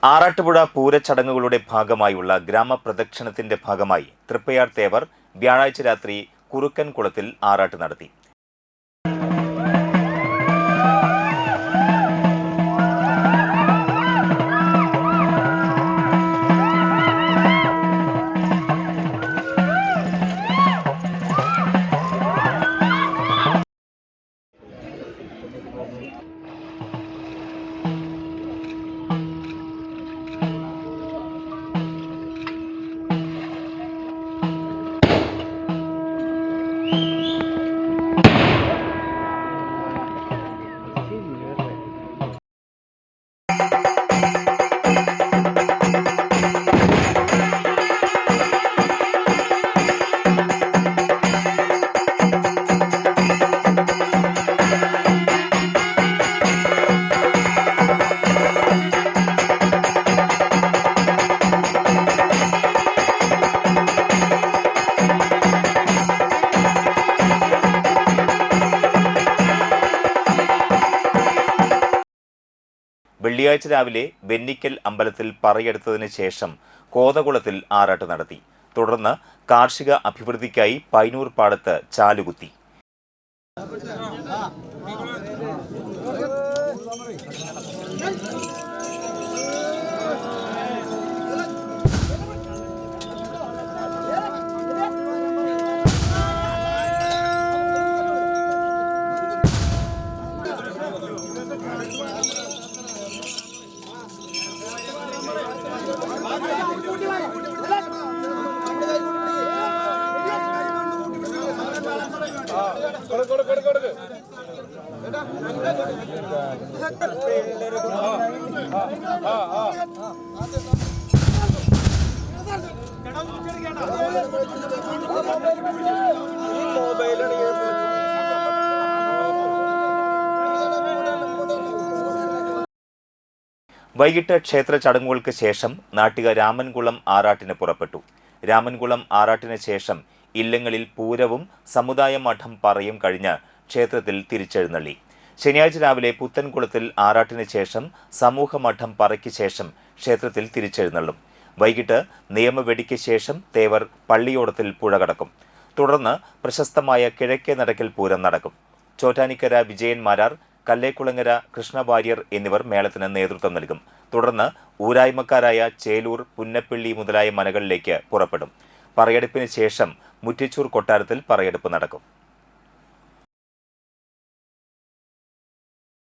ആറാട്ടുപുഴ പൂരച്ചടങ്ങുകളുടെ ഭാഗമായുള്ള ഗ്രാമപ്രദക്ഷിണത്തിന്റെ ഭാഗമായി തൃപ്പയാർ തേവർ വ്യാഴാഴ്ച രാത്രി കുറുക്കൻകുളത്തിൽ ആറാട്ട് നടത്തി. വെള്ളിയാഴ്ച രാവിലെ വെന്നിക്കൽ അമ്പലത്തിൽ പറയെടുത്തതിന് ശേഷം കോതകുളത്തിൽ ആറാട്ട് നടത്തി. തുടർന്ന് കാർഷിക അഭിവൃദ്ധിക്കായി പൈനൂർ പാടത്ത് ചാലുകുത്തി. വൈകിട്ട് ക്ഷേത്ര ചടങ്ങുകൾക്ക് ശേഷം നാട്ടിക രാമൻകുളം ആറാട്ടിന് പുറപ്പെട്ടു. രാമൻകുളം ആറാട്ടിന് ശേഷം ഇല്ലങ്ങളിൽ പൂരവും സമുദായ മഠം പറയും കഴിഞ്ഞ് ക്ഷേത്രത്തിൽ തിരിച്ചെഴുന്നള്ളി. ശനിയാഴ്ച രാവിലെ പുത്തൻകുളത്തിൽ ആറാട്ടിന് ശേഷം സമൂഹമഠം പറയ്ക്ക് ശേഷം ക്ഷേത്രത്തിൽ തിരിച്ചെഴുന്നള്ളും. വൈകിട്ട് നിയമവെടിക്ക് ശേഷം തേവർ പള്ളിയോടത്തിൽ പുഴ കടക്കും. തുടർന്ന് പ്രശസ്തമായ കിഴക്കേ നടക്കൽ പൂരം നടക്കും. ചോറ്റാനിക്കര വിജയൻ മാരാർ, കല്ലേക്കുളങ്ങര കൃഷ്ണവാര്യർ എന്നിവർ മേളത്തിന് നേതൃത്വം നൽകും. തുടർന്ന് ഊരായ്മക്കാരായ ചേലൂർ, പുന്നപ്പള്ളി മുതലായ മനകളിലേക്ക് പുറപ്പെടും. പറയെടുപ്പിന് ശേഷം മുറ്റിച്ചൂർ കൊട്ടാരത്തിൽ പറയെടുപ്പ് നടക്കും.